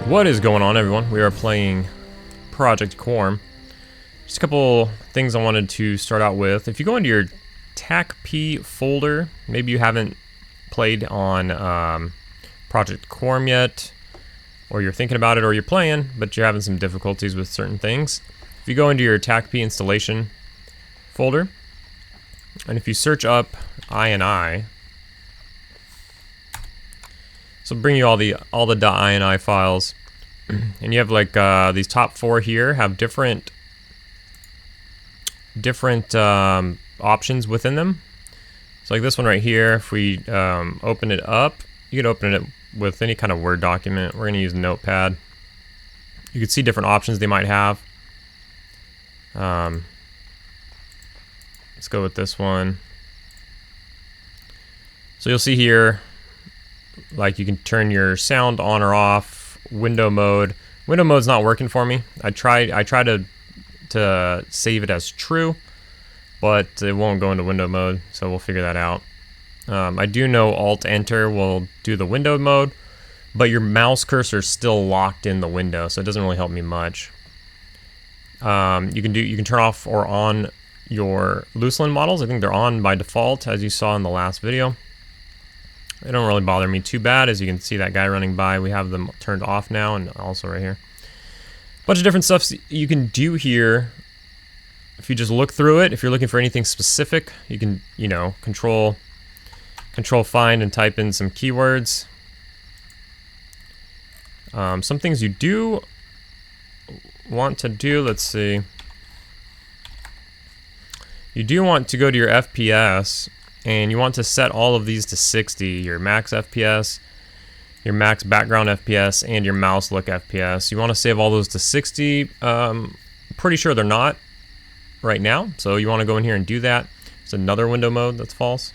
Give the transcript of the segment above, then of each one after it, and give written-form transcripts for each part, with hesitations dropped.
What is going on, everyone? We are playing Project Quarm. Just a couple things I wanted to start out with. If you go into your TACP folder, maybe you haven't played on Project Quarm yet, or you're thinking about it, or you're playing, but you're having some difficulties with certain things. If you go into your TACP installation folder, and if you search up INI, so bring you all the .ini files, and you have like these top four here have different options within them. So like this one right here, if we open it up, you can open it with any kind of Word document. We're going to use Notepad. You can see different options they might have. Let's go with this one. So you'll see here, like you can turn your sound on or off, window mode. Window mode's not working for me. I tried to save it as true, but it won't go into window mode, so we'll figure that out. I do know Alt-Enter will do the window mode, but your mouse cursor is still locked in the window, so it doesn't really help me much. You can turn off or on your Luceland models. I think they're on by default, as you saw in the last video. They don't really bother me too bad. As you can see, that guy running by, we have them turned off now, and also right here. Bunch of different stuff you can do here. If you just look through it, if you're looking for anything specific, you can, control find and type in some keywords. Some things you do want to do, let's see. You do want to go to your FPS, and you want to set all of these to 60, your max FPS, your max background FPS, and your mouse look FPS. You want to save all those to 60. Pretty sure they're not right now, so you want to go in here and do that. It's another window mode that's false.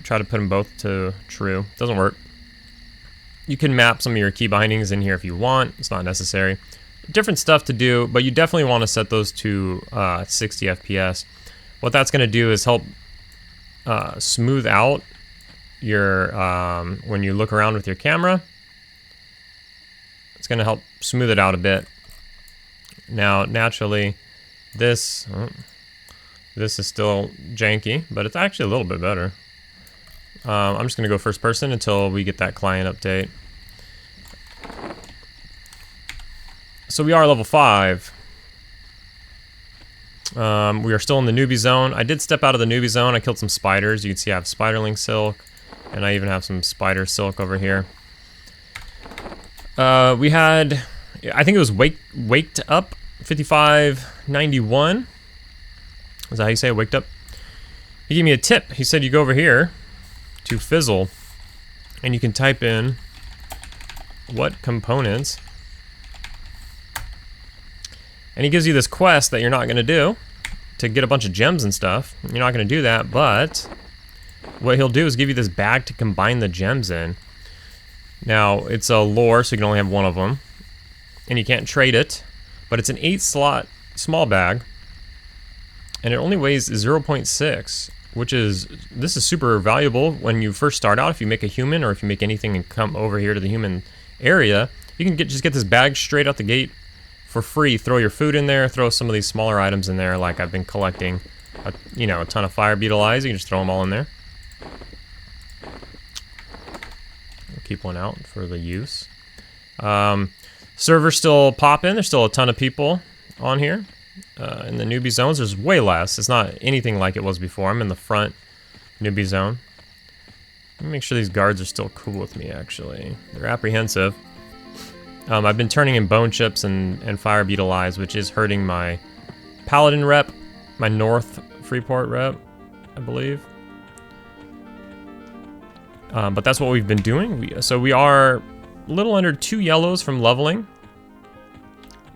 Try to put them both to true. Doesn't work. You can map some of your key bindings in here if you want. It's not necessary. Different stuff to do, but you definitely want to set those to 60 FPS. What that's going to do is help smooth out your when you look around with your camera. It's going to help smooth it out a bit. Now, naturally, this is still janky, but it's actually a little bit better. I'm just going to go first person until we get that client update. So we are level 5. We are still in the newbie zone. I did step out of the newbie zone. I killed some spiders. You can see I have spiderling silk, and I even have some spider silk over here. We had, I think it was waked up 5591. Is that how you say it? Waked up? He gave me a tip. He said you go over here to Fizzle, and you can type in what components. And he gives you this quest that you're not going to do to get a bunch of gems and stuff. You're not going to do that, but what he'll do is give you this bag to combine the gems in. Now, it's a lore, so you can only have one of them. And you can't trade it, but it's an 8-slot small bag. And it only weighs 0.6, which is, this is super valuable when you first start out. If you make a human, or if you make anything and come over here to the human area, you can just get this bag straight out the gate for free. Throw your food in there, throw some of these smaller items in there, like I've been collecting a ton of fire beetle eyes. You can just throw them all in there. I'll keep one out for the use. Server's still popping. There's still a ton of people on here. In the newbie zones, there's way less. It's not anything like it was before. I'm in the front newbie zone. Let me make sure these guards are still cool with me, actually. They're apprehensive. I've been turning in bone chips and fire beetle eyes, which is hurting my paladin rep, my North Freeport rep, I believe. But that's what we've been doing. So we are a little under 2 yellows from leveling.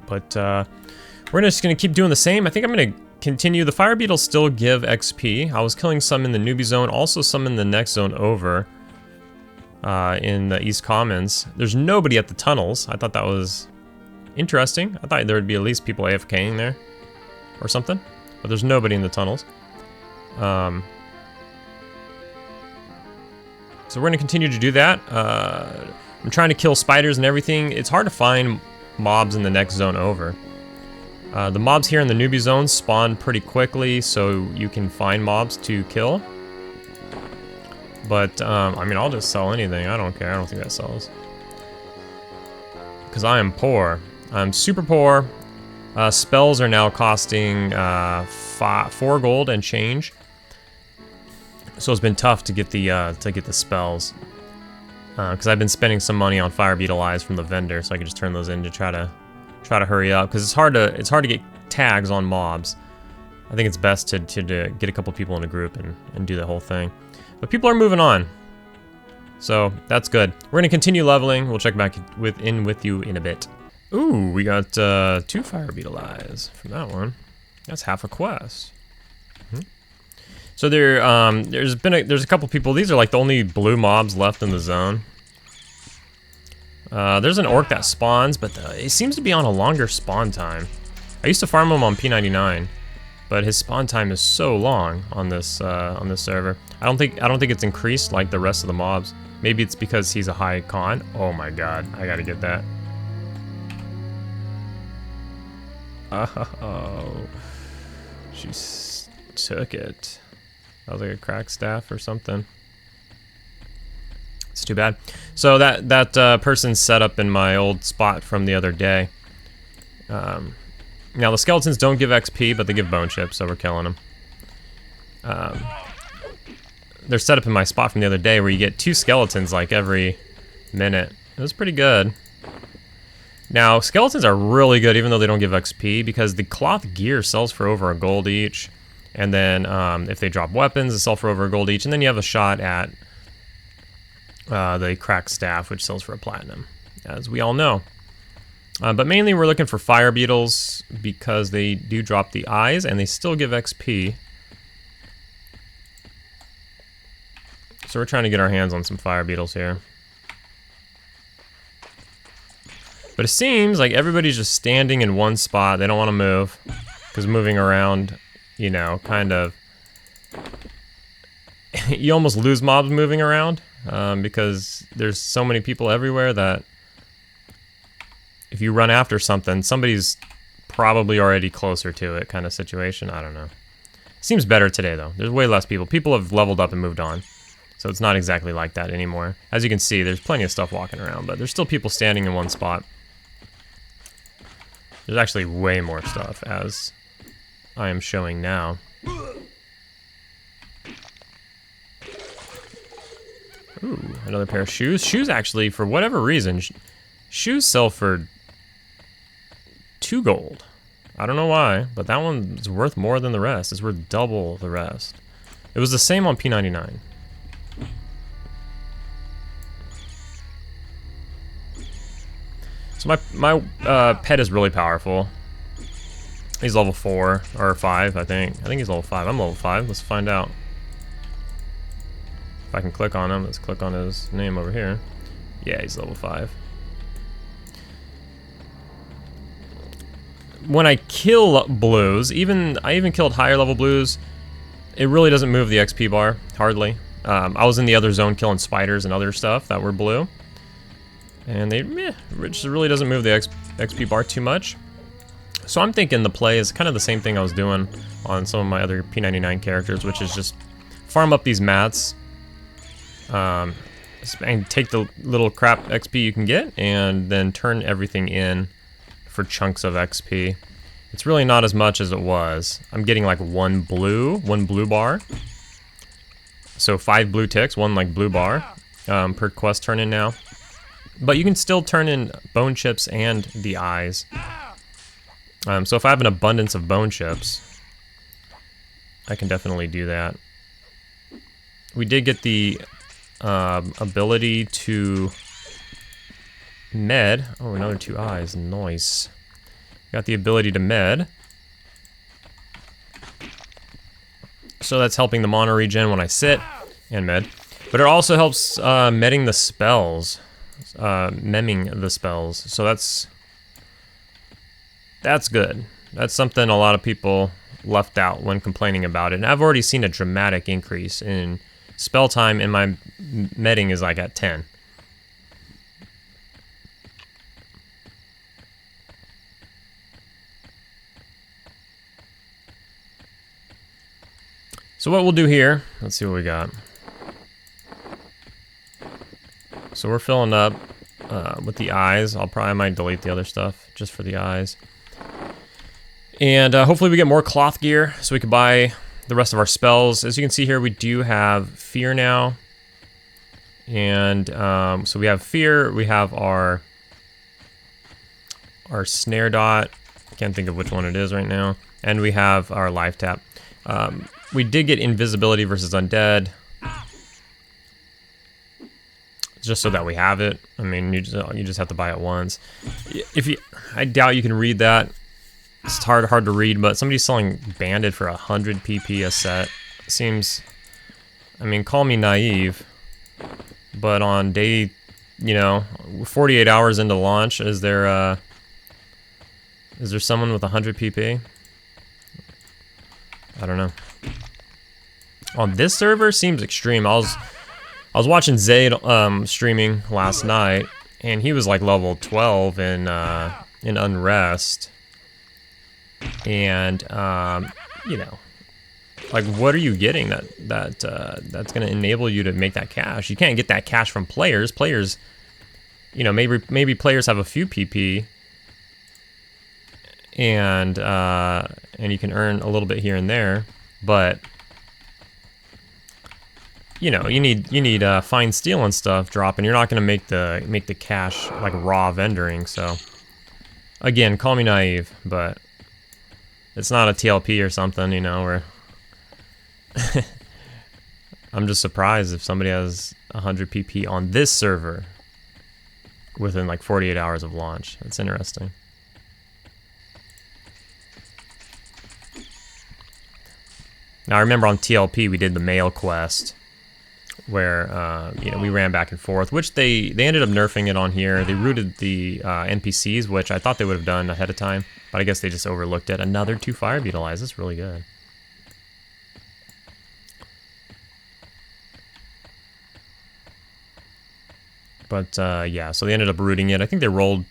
But we're just going to keep doing the same. I think I'm going to continue. The fire beetles still give XP. I was killing some in the newbie zone, also some in the next zone over. In the East Commons. There's nobody at the tunnels. I thought that was interesting. I thought there would be at least people AFKing there or something, but there's nobody in the tunnels. So we're going to continue to do that. I'm trying to kill spiders and everything. It's hard to find mobs in the next zone over. The mobs here in the newbie zone spawn pretty quickly, so you can find mobs to kill. But, I mean, I'll just sell anything. I don't care. I don't think that sells. Because I am poor. I'm super poor. Spells are now costing 4 gold and change. So it's been tough to get the spells. Because I've been spending some money on fire beetle eyes from the vendor, so I can just turn those in to try to hurry up. Because it's hard to get tags on mobs. I think it's best to get a couple people in a group and do the whole thing. But people are moving on, so that's good. We're gonna continue leveling. We'll check back with you in a bit. Ooh, we got 2 fire beetle eyes from that one. That's half a quest. So there's a couple people. These are like the only blue mobs left in the zone. There's an orc that spawns, but it seems to be on a longer spawn time. I used to farm him on P99, but his spawn time is so long on this server. I don't think it's increased like the rest of the mobs. Maybe it's because he's a high con. Oh my god, I gotta get that. Oh, she took it. That was like a cracked staff or something. It's too bad. So that person's set up in my old spot from the other day. Now the skeletons don't give XP, but they give bone chips, so we're killing them. They're set up in my spot from the other day where you get 2 skeletons like every minute. It was pretty good. Now skeletons are really good even though they don't give XP because the cloth gear sells for over a gold each. And then if they drop weapons, they sell for over a gold each. And then you have a shot at the cracked staff, which sells for a platinum, as we all know. But mainly we're looking for fire beetles because they do drop the eyes and they still give XP. So we're trying to get our hands on some fire beetles here. But it seems like everybody's just standing in one spot. They don't want to move because moving around, you know, kind of... you almost lose mobs moving around because there's so many people everywhere that if you run after something, somebody's probably already closer to it kind of situation. I don't know. Seems better today, though. There's way less people. People have leveled up and moved on. So it's not exactly like that anymore. As you can see, there's plenty of stuff walking around, but there's still people standing in one spot. There's actually way more stuff, as I am showing now. Ooh, another pair of shoes. Shoes actually, for whatever reason, shoes sell for 2 gold. I don't know why, but that one's worth more than the rest. It's worth double the rest. It was the same on P99. So my pet is really powerful. He's level 4 or 5, I think. I think he's level 5. I'm level 5. Let's find out. If I can click on him, let's click on his name over here. Yeah, he's level 5. When I kill blues, I even killed higher level blues, it really doesn't move the XP bar, hardly. I was in the other zone killing spiders and other stuff that were blue. And it just really doesn't move the XP bar too much. So I'm thinking the play is kind of the same thing I was doing on some of my other P99 characters, which is just farm up these mats. And take the little crap XP you can get and then turn everything in for chunks of XP. It's really not as much as it was. I'm getting like one blue bar. So 5 blue ticks, 1 like blue bar per quest turn in now. But you can still turn in bone chips and the eyes. So if I have an abundance of bone chips, I can definitely do that. We did get the ability to med. Oh, another 2 eyes. Nice. Got the ability to med. So that's helping the mono regen when I sit and med. But it also helps medding the spells. Memming the spells. So that's good. That's something a lot of people left out when complaining about it. And I've already seen a dramatic increase in spell time, and my medding is like at 10. So what we'll do here, let's see what we got. So we're filling up with the eyes. I might delete the other stuff just for the eyes. And hopefully we get more cloth gear so we can buy the rest of our spells. As you can see here, we do have fear now. And so we have fear, we have our snare dot. Can't think of which one it is right now. And we have our life tap. We did get invisibility versus undead. Just so that we have it. I mean, you just have to buy it once. I doubt you can read that. It's hard to read, but somebody's selling banded for 100 PP a set. Seems, I mean, call me naive, but on day, 48 hours into launch, is there someone with 100 PP? I don't know. On this server, seems extreme. I was watching Zayd streaming last night, and he was like level 12 in Unrest. And like, what are you getting that's gonna enable you to make that cash? You can't get that cash from players. Players, maybe players have a few PP, and you can earn a little bit here and there, but you need fine steel and stuff drop, and you're not gonna make the cash like raw vendoring. So again, call me naive, but it's not a TLP or something, where I'm just surprised if somebody has 100 PP on this server within like 48 hours of launch. That's interesting. Now I remember on TLP we did the mail quest where we ran back and forth, which they ended up nerfing it on here. They rooted the NPCs, which I thought they would have done ahead of time, but I guess they just overlooked it. Another 2 fire beetle eyes. That's really good. But yeah, so they ended up rooting it. I think they rolled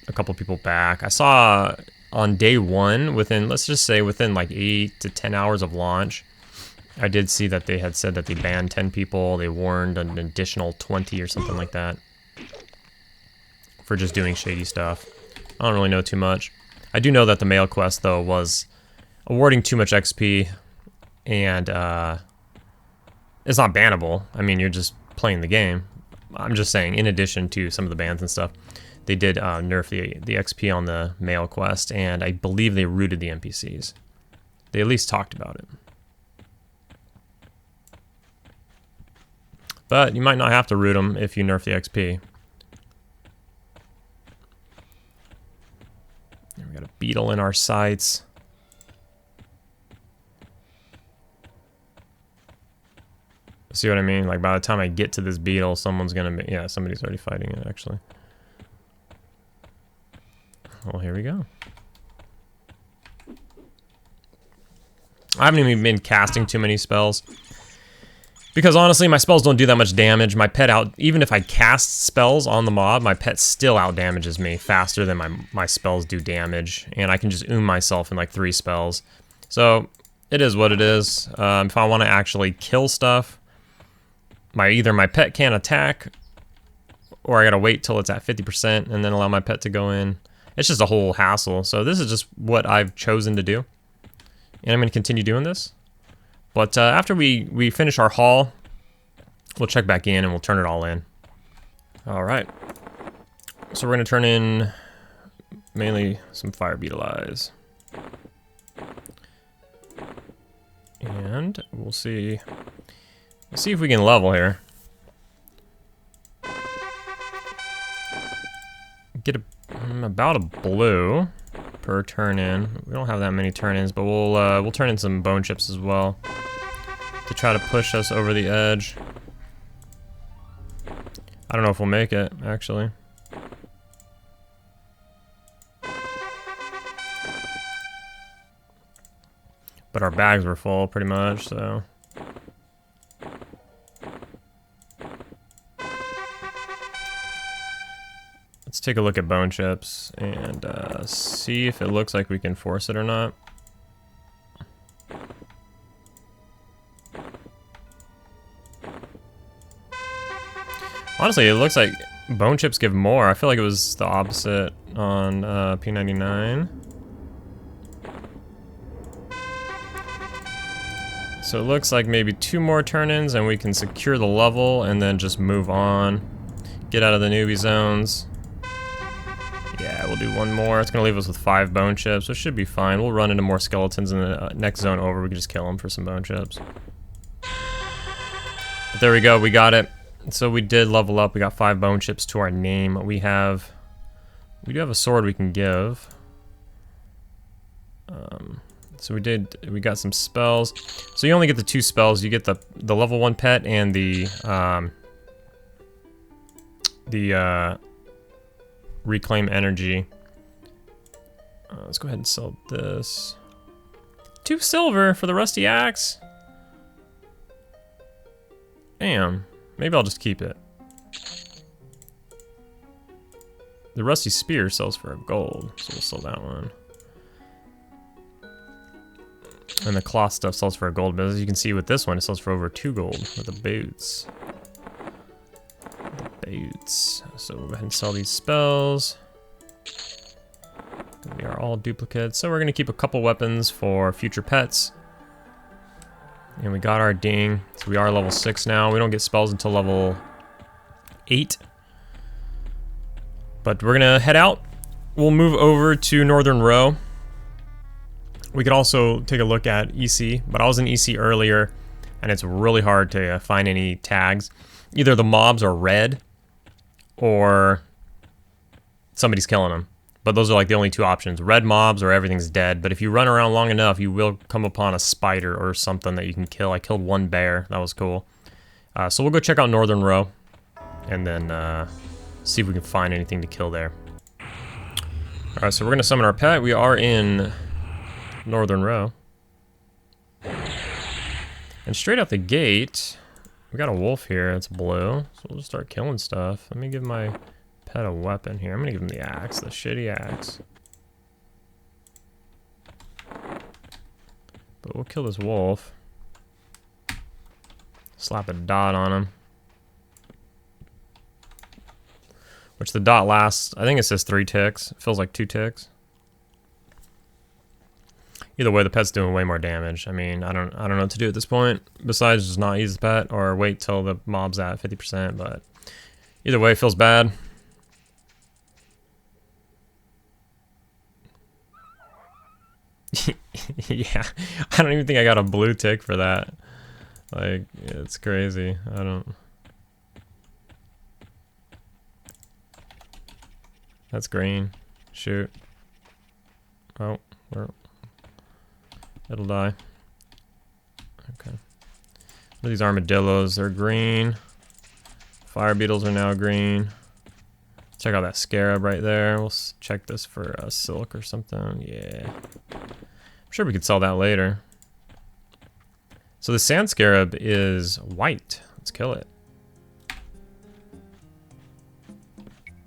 a couple people back. I saw on day 1, let's just say within like 8 to 10 hours of launch, I did see that they had said that they banned 10 people. They warned an additional 20 or something like that for just doing shady stuff. I don't really know too much. I do know that the mail quest, though, was awarding too much XP, and it's not bannable. I mean, you're just playing the game. I'm just saying, in addition to some of the bans and stuff, they did nerf the XP on the mail quest, and I believe they rooted the NPCs. They at least talked about it. But you might not have to root them if you nerf the XP. We got a beetle in our sights. See what I mean? Like, by the time I get to this beetle, someone's gonna be... Yeah, somebody's already fighting it, actually. Well, here we go. I haven't even been casting too many spells, because honestly, my spells don't do that much damage. My pet even if I cast spells on the mob, my pet still out damages me faster than my spells do damage. And I can just myself in like 3 spells. So it is what it is. If I want to actually kill stuff, either my pet can't attack, or I gotta wait till it's at 50% and then allow my pet to go in. It's just a whole hassle. So this is just what I've chosen to do. And I'm gonna continue doing this. But after we finish our haul, we'll check back in and we'll turn it all in. All right. So we're going to turn in mainly some fire beetle eyes. And we'll see if we can level here. Get about a blue per turn in. We don't have that many turn-ins, but we'll turn in some bone chips as well to try to push us over the edge. I don't know if we'll make it, actually. But our bags were full pretty much, so. Let's take a look at bone chips and see if it looks like we can force it or not. Honestly, it looks like bone chips give more. I feel like it was the opposite on P99. So it looks like maybe 2 more turn-ins and we can secure the level and then just move on. Get out of the newbie zones. Yeah, we'll do 1 more. It's gonna leave us with 5 bone chips, so it should be fine. We'll run into more skeletons in the next zone over. We can just kill them for some bone chips. But there we go, we got it. So we did level up. We got 5 bone chips to our name. We do have a sword we can give. So we got some spells. So you only get the 2 spells. You get the level 1 pet and the reclaim energy. Let's go ahead and sell this. 2 silver for the rusty axe. Damn. Maybe I'll just keep it. The rusty spear sells for a gold, so we'll sell that one. And the cloth stuff sells for a gold, but as you can see with this one, it sells for over 2 gold with the boots. So we'll go ahead and sell these spells. We are all duplicates, so we're gonna keep a couple weapons for future pets. And we got our ding, so we are level 6 now. We don't get spells until level 8. But we're gonna head out. We'll move over to Northern Row. We could also take a look at EC, but I was in EC earlier, and it's really hard to find any tags. Either the mobs are red, or somebody's killing them. But those are like the only 2 options. Red mobs or everything's dead. But if you run around long enough, you will come upon a spider or something that you can kill. I killed 1 bear. That was cool. So we'll go check out Northern Row. And then see if we can find anything to kill there. Alright, so we're going to summon our pet. We are in Northern Row. And straight out the gate, we got a wolf here. It's blue. So we'll just start killing stuff. Let me give my pet a weapon here. I'm gonna give him the axe, the shitty axe. But we'll kill this wolf. Slap a dot on him. Which the dot lasts, I think it says 3 ticks. It feels like 2 ticks. Either way, the pet's doing way more damage. I mean, I don't know what to do at this point, besides just not use the pet or wait till the mob's at 50%, but either way, it feels bad. Yeah, I don't even think I got a blue tick for that. Like, it's crazy. I don't... That's green. Shoot. Oh, it'll die. Okay. What are these armadillos? They're green. Fire beetles are now green. Check out that scarab right there. We'll check this for silk or something. Yeah. I'm sure we could sell that later. So the sand scarab is white. Let's kill it.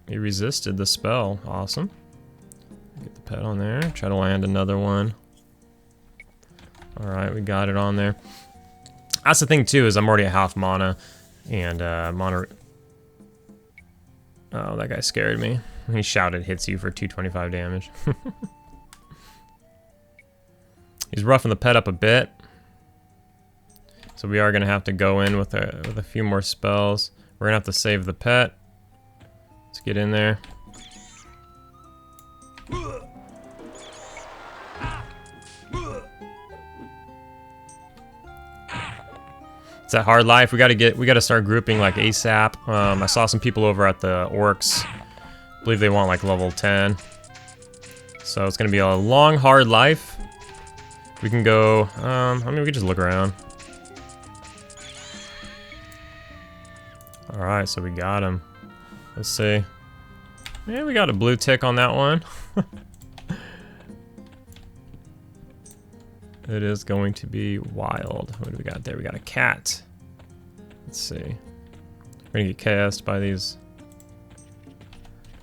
He resisted the spell. Awesome. Get the pet on there. Try to land another one. Alright, we got it on there. That's the thing too, is I'm already at half mana. And mana... Oh, that guy scared me. He shouted hits you for 225 damage. He's roughing the pet up a bit. So we are going to have to go in with a few more spells. We're going to have to save the pet. Let's get in there. It's that hard life. We gotta start grouping like ASAP. I saw some people over at the orcs. I believe they want like level 10. So it's gonna be a long, hard life. We can go, I mean, we can just look around. Alright, so we got him. Let's see. Yeah, we got a blue tick on that one. It is going to be wild. What do we got there? We got a cat. Let's see. We're gonna get cast by these.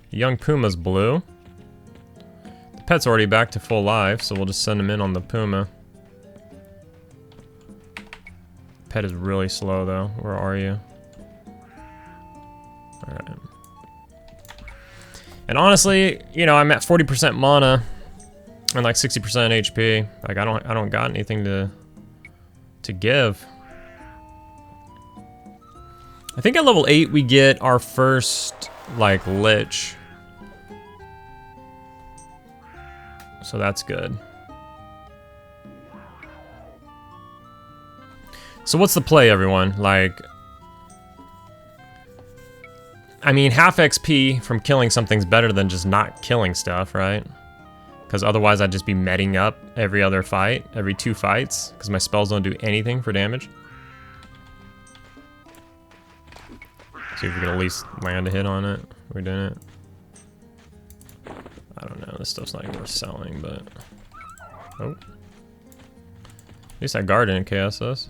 The young puma's blue. The pet's already back to full life, so we'll just send him in on the puma. Pet is really slow though. Where are you? Alright. And honestly, you know, I'm at 40% mana and like 60% HP. Like I don't got anything to give. I think at level 8 we get our first like lich. So that's good. So what's the play, everyone? Like, I mean, half XP from killing something's better than just not killing stuff, right? Because otherwise I'd just be meting up every other fight, every 2 fights, because my spells don't do anything for damage. See if we can at least land a hit on it. We didn't. I don't know, this stuff's not even worth selling, but... Oh. At least that guard didn't KS us.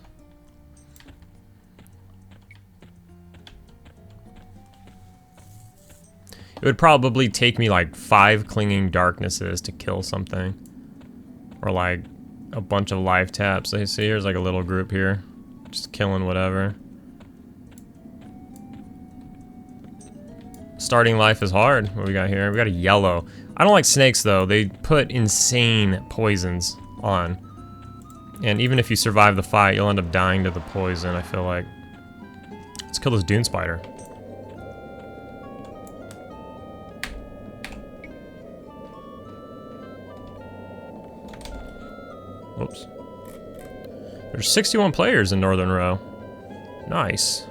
It would probably take me like 5 clinging darknesses to kill something. Or like a bunch of life taps. So see, here's like a little group here. Just killing whatever. Starting life is hard. What we got here? We got a yellow. I don't like snakes though. They put insane poisons on. And even if you survive the fight, you'll end up dying to the poison, I feel like. Let's kill this dune spider. Whoops. There's 61 players in Northern Row. Nice.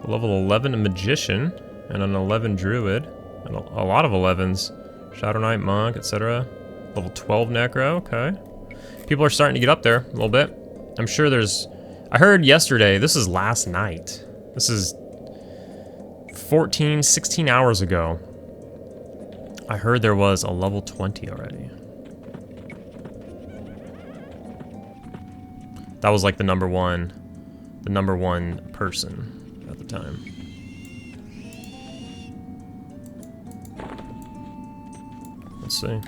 A level 11 magician and an 11 druid. And a lot of 11s. Shadow Knight, monk, etc. Level 12 necro, okay. People are starting to get up there a little bit. I'm sure there's... I heard yesterday, this is last night. This is 14, 16 hours ago. I heard there was a level 20 already. That was like the number one person at the time. Let's see.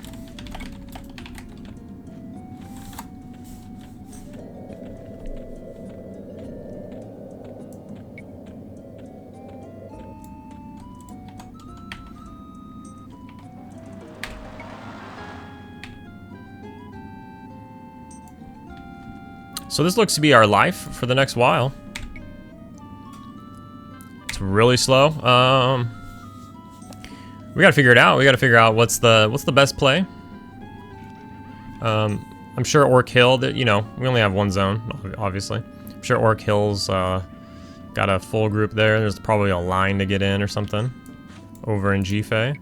So this looks to be our life for the next while. It's really slow. We gotta figure it out. We gotta figure out what's the best play. I'm sure Orc Hill, that, you know, we only have one zone, obviously. I'm sure Orc Hill's got a full group there. There's probably a line to get in or something over in Hefe.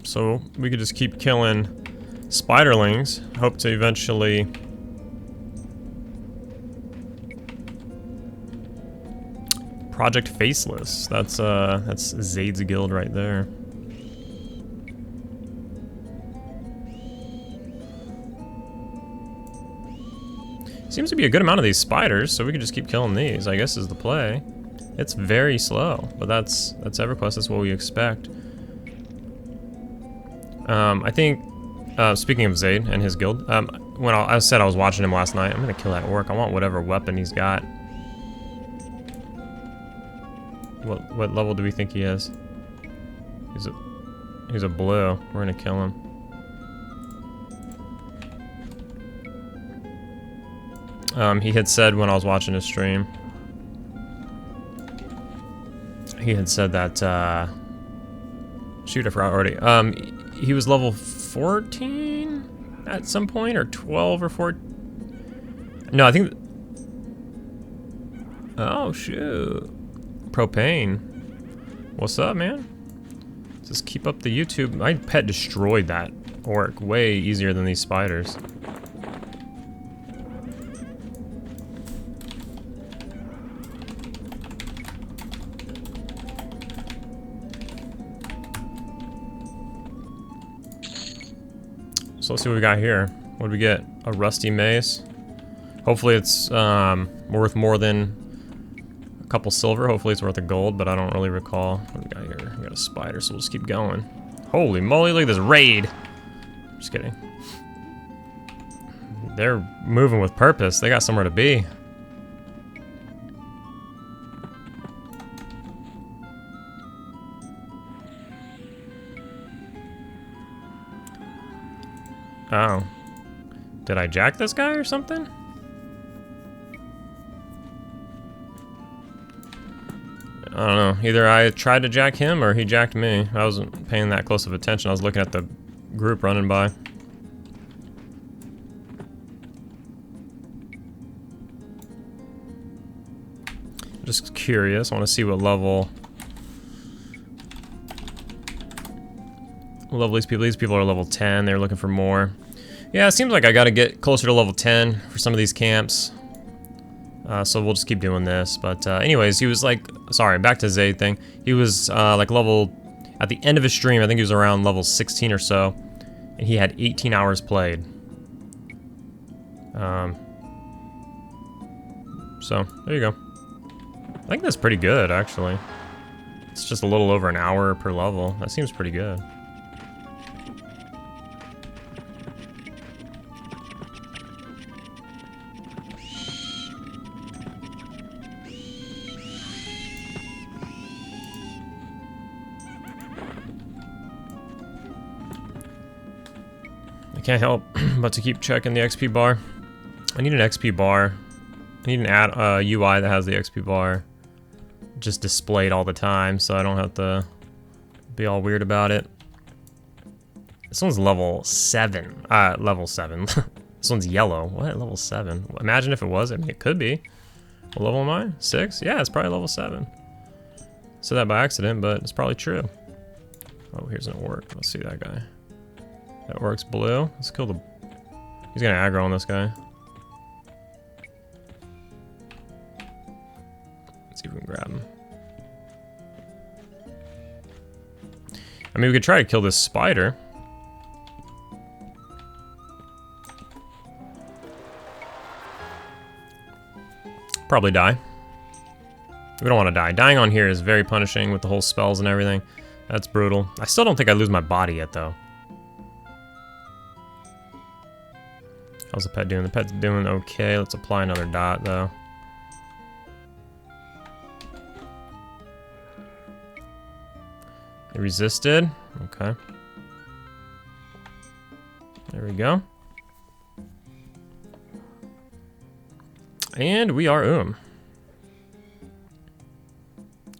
So we could just keep killing spiderlings. Hope to eventually Project Faceless. That's Zaid's guild right there. Seems to be a good amount of these spiders, so we could just keep killing these, I guess is the play. It's very slow, but that's EverQuest, that's what we expect. I think, speaking of Zaid and his guild, when I said I was watching him last night, I'm gonna kill that orc. I want whatever weapon he's got. What level do we think he is? He's a blue. We're gonna kill him. He had said when I was watching his stream, he had said that, shoot, I forgot already. He was level 14 at some point, or 12 or 14. No, I think. Oh shoot, Propane. What's up, man? Just keep up the YouTube. My pet destroyed that orc way easier than these spiders. So let's see what we got here. What do we get? A rusty mace. Hopefully it's worth more than a couple silver. Hopefully it's worth a gold, but I don't really recall. What do we got here? We got a spider, so we'll just keep going. Holy moly, look at this raid. Just kidding. They're moving with purpose. They got somewhere to be. Oh. Did I jack this guy or something? I don't know. Either I tried to jack him or he jacked me. I wasn't paying that close of attention. I was looking at the group running by. Just curious. I want to see what level these people. These people are level 10. They're looking for more. Yeah, it seems like I got to get closer to level 10 for some of these camps. So we'll just keep doing this. But anyways, he was like, sorry, back to Zayd thing. He was like level, at the end of his stream, I think he was around level 16 or so. And he had 18 hours played. So, there you go. I think that's pretty good, actually. It's just a little over an hour per level. That seems pretty good. Can't help but to keep checking the XP bar. I need an XP bar. I need an UI that has the XP bar just displayed all the time, so I don't have to be all weird about it. This one's level 7. Level 7. This one's yellow. What? Level 7? Imagine if it was. I mean, it could be. What level am I? 6? Yeah, it's probably level 7. Said that by accident, but it's probably true. Oh, here's an orc. Let's see that guy. That works blue. Let's kill the... He's gonna aggro on this guy. Let's see if we can grab him. I mean, we could try to kill this spider. Probably die. We don't want to die. Dying on here is very punishing with the whole spells and everything. That's brutal. I still don't think I lose my body yet, though. How's the pet doing? The pet's doing okay. Let's apply another dot, though. He resisted. Okay. There we go. And we are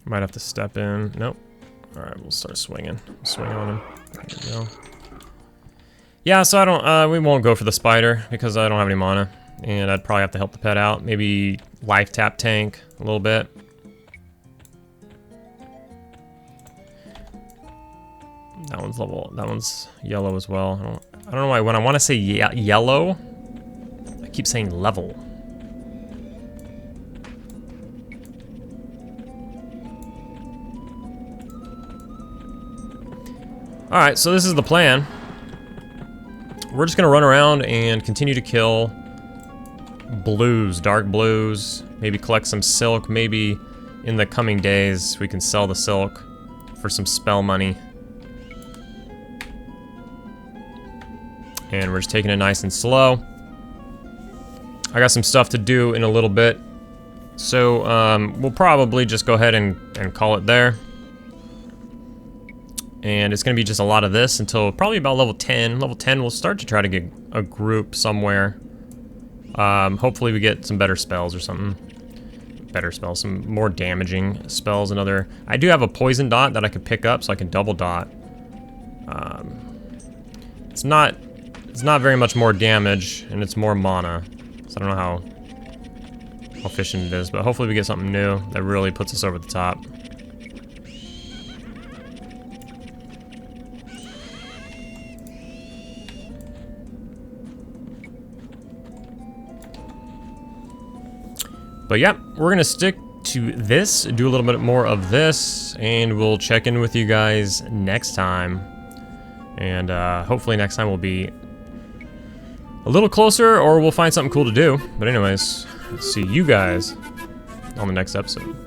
Might have to step in. Nope. Alright, we'll start swinging. Swing on him. There we go. Yeah, so I don't, we won't go for the spider because I don't have any mana. And I'd probably have to help the pet out. Maybe life tap tank a little bit. That one's yellow as well. I don't know why, when I want to say yellow, I keep saying level. Alright, so this is the plan. We're just gonna run around and continue to kill blues, dark blues, maybe collect some silk, maybe in the coming days we can sell the silk for some spell money. And we're just taking it nice and slow. I got some stuff to do in a little bit, so we'll probably just go ahead and call it there. And it's gonna be just a lot of this until probably about level 10. Level 10, we'll start to try to get a group somewhere. Hopefully we get some better spells or something. Better spells, some more damaging spells. I do have a poison dot that I could pick up, so I can double dot. It's not very much more damage, and it's more mana. So I don't know how efficient it is, but hopefully we get something new that really puts us over the top. But yeah, we're gonna stick to this, do a little bit more of this, and we'll check in with you guys next time. And hopefully next time we'll be a little closer, or we'll find something cool to do. But anyways, see you guys on the next episode.